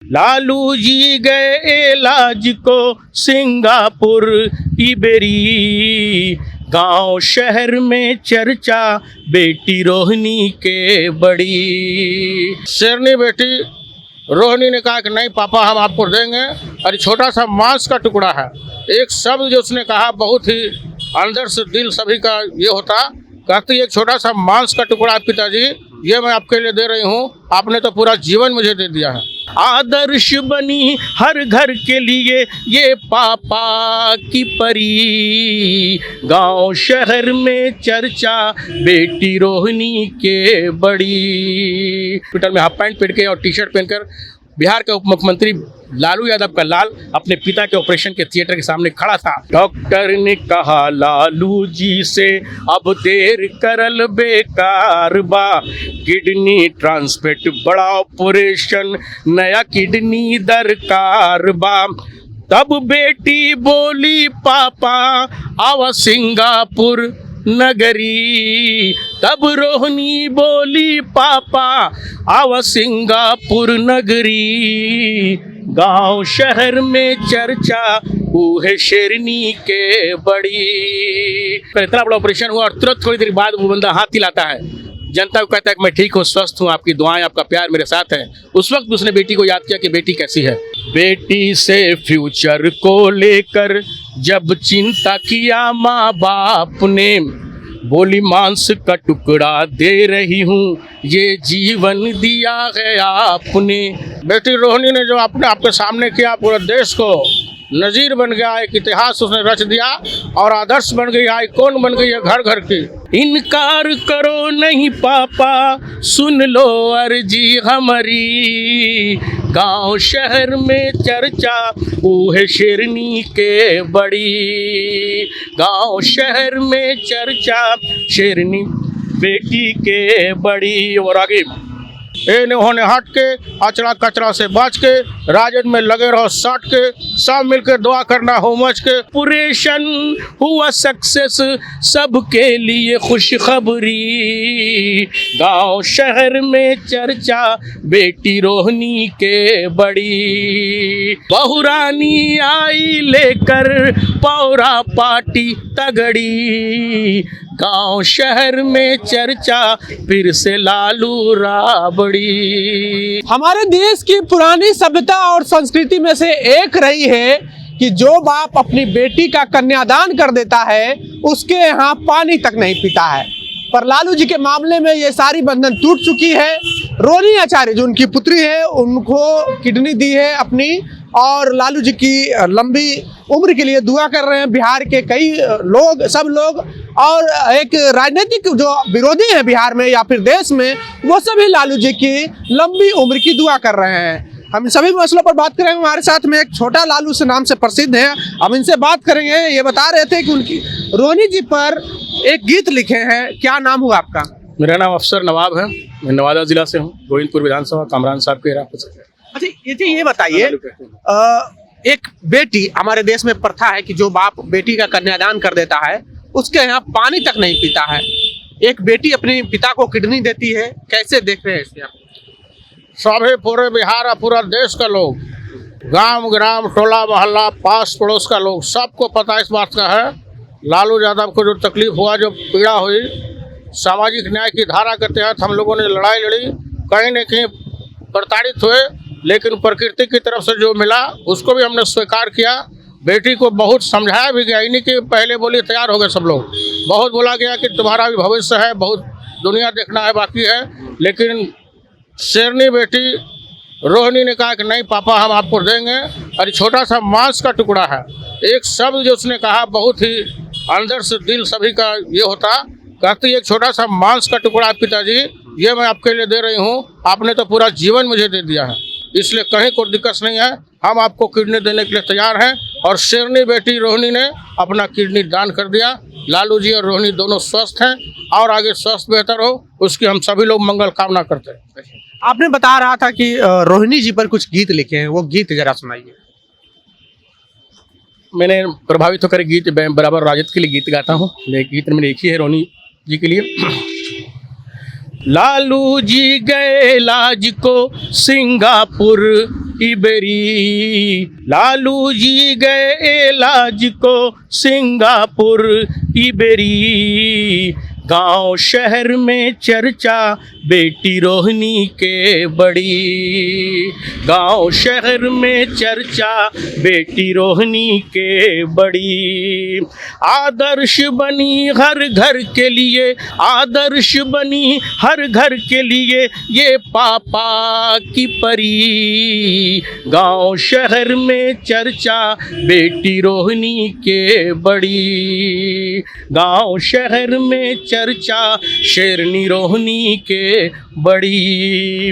लालू जी गए इलाज को सिंगापुर इबेरी, गांव शहर में चर्चा बेटी रोहिणी के बड़ी। शेरनी बेटी रोहिणी ने कहा कि नहीं पापा हम आपको देंगे, और छोटा सा मांस का टुकड़ा है। एक शब्द जो उसने कहा बहुत ही अंदर से दिल सभी का ये होता, कहती एक छोटा सा मांस का टुकड़ा पिताजी ये मैं आपके लिए दे रही हूँ, आपने तो पूरा जीवन मुझे दे दिया है। आदर्श बनी हर घर के लिए ये पापा की परी, गांव शहर में चर्चा बेटी रोहिणी के बड़ी। ट्विटर में हाफ पैंट पहन के और टी शर्ट पहनकर बिहार के उप मुख्यमंत्री लालू यादव का लाल अपने पिता के ऑपरेशन के थिएटर के सामने खड़ा था। डॉक्टर ने कहा लालू जी से अब देर करल बेकार बा, किडनी ट्रांसप्लांट बड़ा ऑपरेशन नया किडनी दरकार बा। तब बेटी बोली पापा आवा सिंगापुर नगरी, तब रोहिणी बोली पापा आवा सिंगापुर नगरी, गांव शहर में चर्चा वो है शेरनी के बड़ी। इतना बड़ा ऑपरेशन हुआ और तुरंत थोड़ी देर बाद वो बंदा हाथ हिलाता है, जनता को कहता है कि मैं ठीक हूँ, स्वस्थ हूँ, आपकी दुआएं आपका प्यार मेरे साथ है। उस वक्त उसने बेटी को याद किया कि बेटी कैसी है। बेटी से फ्यूचर को लेकर जब चिंता किया माँ बाप ने, बोली मांस का टुकड़ा दे रही हूँ ये जीवन दिया है आपने। बेटी रोहिणी ने जो आपने आपके सामने किया पूरे देश को नजीर बन गया, एक इतिहास उसने रच दिया और आदर्श बन गई, आइकॉन बन गई है घर घर की। इनकार करो नहीं पापा सुन लो अर्जी हमारी, गांव शहर में चर्चा वो है शेरनी के बड़ी, गांव शहर में चर्चा शेरनी बेटी के बड़ी। और आगे इन्होंने हट के अचड़ा कचरा से बच के राजद में लगे रहो सट के, सब मिलकर दुआ करना हो मच के। ऑपरेशन हुआ सक्सेस सबके लिए खुशखबरी, गांव शहर में चर्चा बेटी रोहिणी के बड़ी। बहुरानी आई लेकर पौरा पार्टी तगड़ी, गांव शहर में चर्चा फिर से लालू राबड़ी। हमारे देश की पुरानी सभ्यता और संस्कृति में से एक रही है कि जो बाप अपनी बेटी का कन्यादान कर देता है उसके यहाँ पानी तक नहीं पीता है, पर लालू जी के मामले में ये सारी बंधन टूट चुकी है। रोहिणी आचार्य जो उनकी पुत्री है उनको किडनी दी है अपनी, और लालू जी की लंबी उम्र के लिए दुआ कर रहे हैं बिहार के कई लोग, सब लोग। और एक राजनीतिक जो विरोधी हैं बिहार में या फिर देश में, वो सभी लालू जी की लंबी उम्र की दुआ कर रहे हैं। हम सभी मसलों पर बात करेंगे। हमारे साथ में एक छोटा लालू से नाम से प्रसिद्ध है, हम इनसे बात करेंगे। ये बता रहे थे कि उनकी रोहिणी जी पर एक गीत लिखे हैं, क्या नाम हुआ आपका? मेरा नाम अफसर नवाब है, मैं नवादा जिला से हूँ, गोविंदपुर विधानसभा कामरान साहब के इलाके। अच्छा ये बताइए, एक बेटी, हमारे देश में प्रथा है कि जो बाप बेटी का कन्यादान कर देता है उसके यहाँ पानी तक नहीं पीता है। एक बेटी अपने पिता को किडनी देती है, कैसे देख रहे हैं इसे आप? सभी पूरे बिहार और पूरा देश का लोग, गांव ग्राम टोला मोहल्ला पास पड़ोस का लोग, सबको पता इस बात का है लालू यादव को जो तकलीफ हुआ, जो पीड़ा हुई, सामाजिक न्याय की धारा के तहत हम लोगों ने लड़ाई लड़ी, कहीं न कहीं प्रताड़ित हुए, लेकिन प्रकृति की तरफ से जो मिला उसको भी हमने स्वीकार किया। बेटी को बहुत समझाया भी गया, इन्हीं के पहले बोली तैयार हो गए सब लोग, बहुत बोला गया कि तुम्हारा भी भविष्य है, बहुत दुनिया देखना है बाकी है, लेकिन शेरनी बेटी रोहिणी ने कहा कि नहीं पापा हम आपको देंगे, और छोटा सा मांस का टुकड़ा है। एक शब्द जो उसने कहा बहुत ही अंदर से दिल सभी का ये होता, कहती एक छोटा सा मांस का टुकड़ा पिताजी ये मैं आपके लिए दे रही हूँ, आपने तो पूरा जीवन मुझे दे दिया है, इसलिए कहीं कोई दिक्कत नहीं है, हम आपको किडनी देने के लिए तैयार हैं। और शेरनी बेटी रोहिणी ने अपना किडनी दान कर दिया। लालू जी और रोहिणी दोनों स्वस्थ हैं और आगे स्वास्थ्य बेहतर हो उसकी हम सभी लोग मंगल कामना करते हैं। आपने बता रहा था कि रोहिणी जी पर कुछ गीत लिखे हैं, वो गीत जरा सुनाइए। मैंने प्रभावित होकर गीत बराबर राजद के लिए गीत गाता हूँ, गीत मैंने लिखी है रोहिणी जी के लिए। लालू जी गए इलाज को सिंगापुर इबेरी। लालू जी गए इलाज को सिंगापुर इबेरी। गांव शहर में चर्चा बेटी रोहिणी के बड़ी। गांव शहर में चर्चा बेटी रोहिणी के बड़ी। आदर्श बनी हर घर के लिए, आदर्श बनी हर घर के लिए ये पापा की परी। गांव शहर में चर्चा बेटी रोहिणी के बड़ी। गांव शहर में चर्चा शेरनी रोहिणी के बड़ी।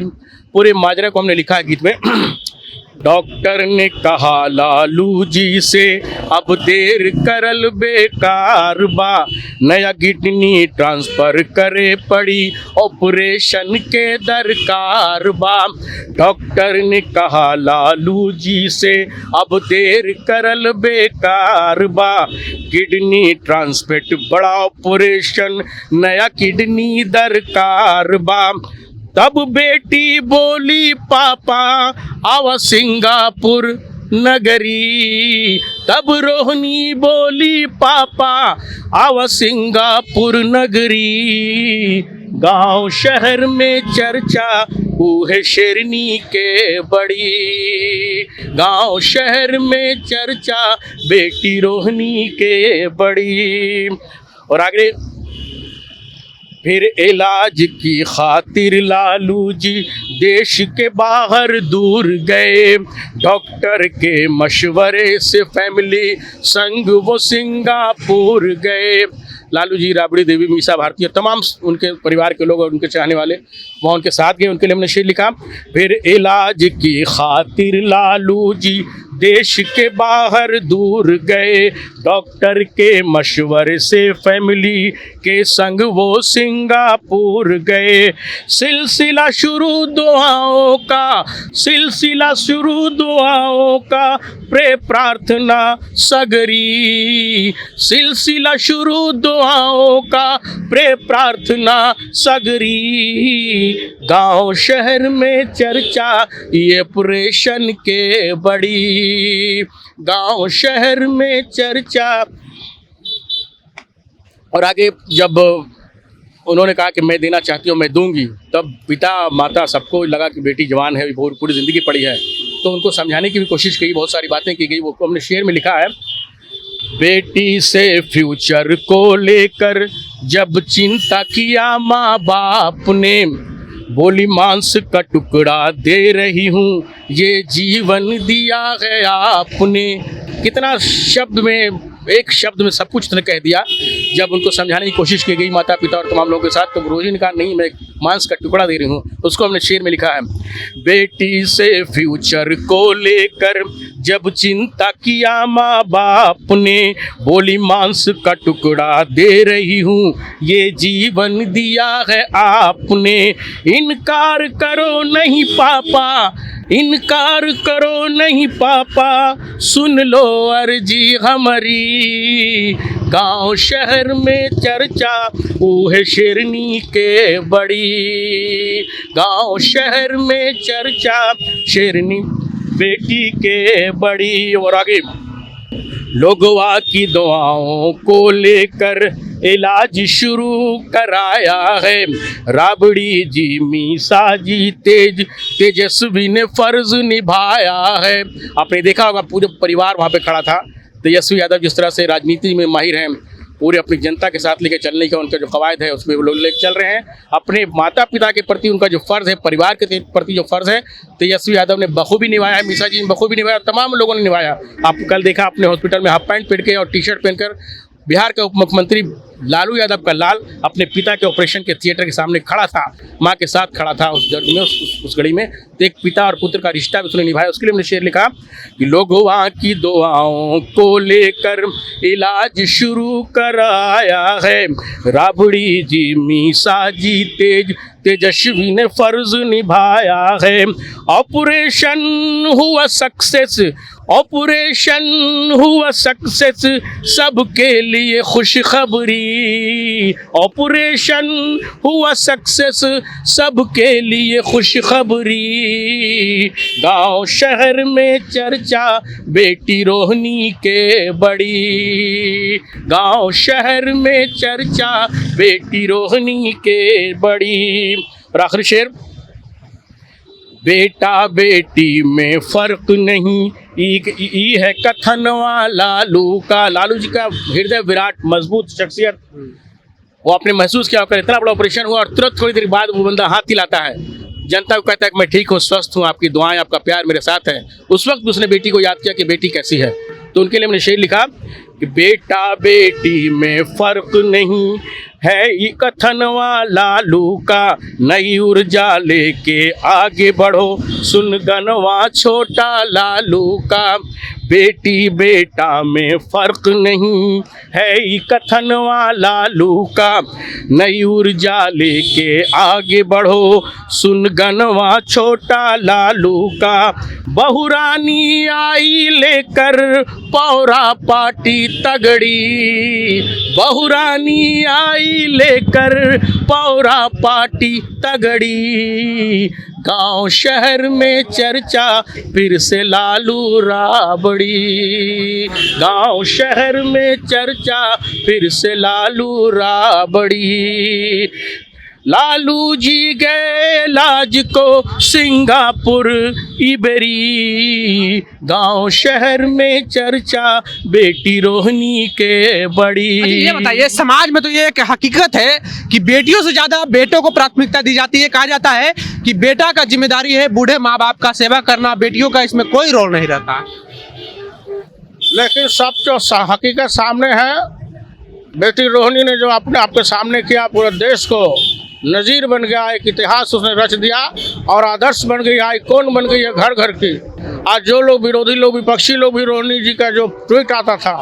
पूरे माजरा को हमने लिखा है गीत में। डॉक्टर ने कहा लालू जी से अब देर करल बेकार बा। नया किडनी ट्रांसफर करे पड़ी ऑपरेशन के दरकार बा। डॉक्टर ने कहा लालू जी से अब देर करल बेकार बा। किडनी ट्रांसप्लांट बड़ा ऑपरेशन नया किडनी दरकार बा। तब बेटी बोली पापा आवा सिंगापुर नगरी। तब रोहिणी बोली पापा आवा सिंगापुर नगरी। गांव शहर में चर्चा है शेरनी के बड़ी। गांव शहर में चर्चा बेटी रोहिणी के बड़ी। और आगे फिर इलाज की खातिर लालू जी देश के बाहर दूर गए। डॉक्टर के मशवरे से फैमिली संग वो सिंगापुर गए। लालू जी, राबड़ी देवी, मीसा भारती और तमाम उनके परिवार के लोग और उनके चाहने वाले वहाँ उनके साथ गए। उनके लिए हमने शेर लिखा। फिर इलाज की खातिर लालू जी देश के बाहर दूर गए। डॉक्टर के मशवरे से फैमिली के संग वो सिंगापुर गए। सिलसिला शुरू दुआओं का, सिलसिला शुरू दुआओं का प्रे प्रार्थना सगरी। सिलसिला शुरू दुआओं का प्रे प्रार्थना सगरी। गांव शहर में चर्चा ये ऑपरेशन के बड़ी। गांव शहर में चर्चा। और आगे जब उन्होंने कहा कि मैं देना चाहती हूँ, मैं दूंगी, तब पिता माता सबको लगा कि बेटी जवान है, पूरी ज़िंदगी पड़ी है, तो उनको समझाने की भी कोशिश की, बहुत सारी बातें की गई। वो हमने शेर में लिखा है। बेटी से फ्यूचर को लेकर जब चिंता किया माँ बाप ने, बोली मांस का टुकड़ा दे रही हूँ ये जीवन दिया है आपने। कितना शब्द में, एक शब्द में सब कुछ उसने कह दिया। जब उनको समझाने की कोशिश की गई माता पिता और तमाम लोगों के साथ, तो रोहिणी ने कहा नहीं, मैं मांस का टुकड़ा दे रही हूँ। उसको हमने शेर में लिखा है। बेटी से फ्यूचर को लेकर जब चिंता किया माँ बाप ने, बोली मांस का टुकड़ा दे रही हूँ ये जीवन दिया है आपने। इनकार करो नहीं पापा, इनकार करो नहीं पापा, सुन लो अर्जी हमारी। गांव शहर में चर्चा वो है शेरनी के बड़ी। गांव शहर में चर्चा शेरनी बेटी के बड़ी। और आगे लोगवा की दुआओं को लेकर इलाज शुरू कराया है। राबड़ी जी, मीसा जी, तेजस्वी ने फर्ज निभाया है। आपने देखा होगा पूरे परिवार वहाँ पे खड़ा था। तेजस्वी यादव जिस तरह से राजनीति में माहिर हैं, पूरे अपनी जनता के साथ लेके चलने का उनका जो कवायद है उसमें वो लोग लेके चल रहे हैं। अपने माता पिता के प्रति उनका जो फ़र्ज़ है, परिवार के प्रति जो फ़र्ज़ है, तेजस्वी यादव ने बखूबी निभाया है, मीसा जी ने बखूबी निभाया, तमाम लोगों ने निभाया। आप कल देखा अपने हॉस्पिटल में हाफ पैंट पहन के और टी शर्ट पहनकर बिहार के उप मुख्यमंत्री लालू यादव का लाल अपने पिता के ऑपरेशन के थिएटर के सामने खड़ा था, माँ के साथ खड़ा था उस दर्द में, उस घड़ी में। तो एक पिता और पुत्र का रिश्ता भी उसने निभाया। उसके लिए हमने शेर लिखा कि लोगों की दुआओं को लेकर इलाज शुरू कराया है। राबड़ी जी, मीसा जी, तेजस्वी ने फर्ज निभाया है। ऑपरेशन हुआ सक्सेस, ऑपरेशन हुआ सक्सेस, सबके लिए खुशखबरी। ऑपरेशन हुआ सक्सेस सबके लिए खुशखबरी। गांव शहर में चर्चा बेटी रोहिणी के बड़ी। गांव शहर में चर्चा बेटी रोहिणी के बड़ी। और आखिरी शेर, बेटा बेटी में फर्क नहीं, ई है कथनवा लालू का। लालू जी का हृदय विराट मजबूत शख्सियत, वो आपने महसूस किया होगा, इतना बड़ा ऑपरेशन हुआ और तुरंत थोड़ी देर बाद वो बंदा हाथ हिलाता है, जनता को कहता है कि मैं ठीक हूँ, स्वस्थ हूँ, आपकी दुआएं, आपका प्यार मेरे साथ है। उस वक्त उसने बेटी को याद किया कि बेटी कैसी है। तो उनके लिए मैंने शेर लिखा कि बेटा बेटी में फर्क नहीं है ये कथनवा लालू का, नई ऊर्जा लेके आगे बढ़ो सुन गनवा छोटा लालू का। बेटी बेटा में फर्क नहीं है ये कथनवा लालू का, नई ऊर्जा लेके आगे बढ़ो सुन गनवा छोटा लालू का। बहुरानी आई लेकर पौरा पार्टी तगड़ी, बहुरानी आई लेकर पौरा पार्टी तगड़ी। गांव शहर में चर्चा फिर से लालू राबड़ी। गांव शहर में चर्चा फिर से लालू राबड़ी। लालू जी गए लाज को सिंगापुर इबेरी। गांव शहर में चर्चा बेटी रोहिणी के बड़ी। ये बताइए, समाज में तो ये एक हकीकत है कि बेटियों से ज्यादा बेटों को प्राथमिकता दी जाती है। कहा जाता है कि बेटा का जिम्मेदारी है बूढ़े माँ बाप का सेवा करना, बेटियों का इसमें कोई रोल नहीं रहता। लेकिन सब जो हकीकत सामने है, बेटी रोहिणी ने जो अपने आपके सामने किया, पूरे देश को नज़ीर बन गया, एक इतिहास उसने रच दिया और आदर्श बन गई, आइकॉन बन गई है घर घर की। आज जो लोग विरोधी लोग, विपक्षी लोग भी रोहिणी जी का जो ट्वीट आता था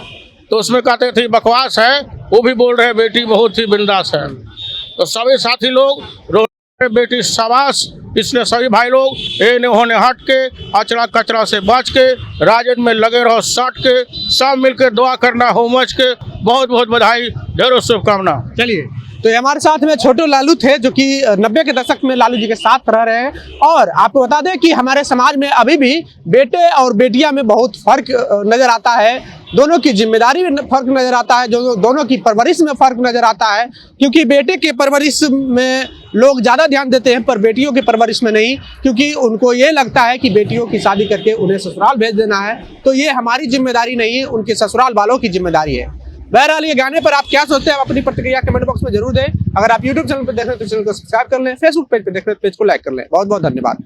तो उसमें कहते थे बकवास है, वो भी बोल रहे बेटी बहुत ही बिंदास है। तो सभी साथी लोग रोहिणी बेटी शाबाश, इसलिए सभी भाई लोग इन्हें उन्होंने हट के अचरा कचरा से बच के राजद में लगे रहो, सट के सब मिलकर दुआ करना हो मच के। बहुत बहुत बधाई, ढेरों शुभकामना। चलिए, तो ये हमारे साथ में छोटू लालू थे जो कि 90 के दशक में लालू जी के साथ रह रहे हैं। और आपको बता दें कि हमारे समाज में अभी भी बेटे और बेटियां में बहुत फर्क नजर आता है, दोनों की जिम्मेदारी में फर्क नजर आता है, दोनों की परवरिश में फर्क नजर आता है। क्योंकि बेटे के परवरिश में लोग ज़्यादा ध्यान देते हैं पर बेटियों की परवरिश में नहीं, क्योंकि उनको ये लगता है कि बेटियों की शादी करके उन्हें ससुराल भेज देना है। तो ये हमारी जिम्मेदारी नहीं है, उनके ससुराल वालों की जिम्मेदारी है। बहरहाल ये गाने पर आप क्या सोचते हैं, आप अपनी प्रतिक्रिया कमेंट बॉक्स में जरूर दें। अगर आप YouTube चैनल पर देख रहे हैं तो चैनल को सब्सक्राइब कर लें, Facebook पेज पर देख रहे हैं तो पेज को लाइक कर लें। बहुत बहुत धन्यवाद।